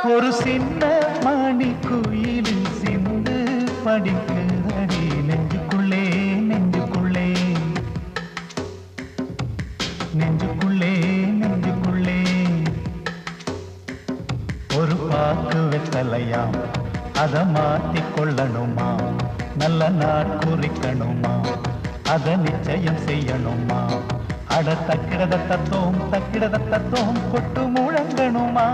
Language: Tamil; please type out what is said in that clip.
ஒரு சின்ன மணி குயிலின் சிந்து படிக்குதடி நெஞ்சுக்குள்ளே நெஞ்சுக்குள்ளே நெஞ்சுக்குள்ளே நெஞ்சுக்குள்ளே ஒரு பாக்கு வெத்தலையா அத மாத்திக் கொள்ளணுமா நல்ல நாள் குறிக்கணுமா அத நிச்சயம் செய்யணுமா அட தக்கிடத தத்தோம் கொட்டு முழங்கணுமா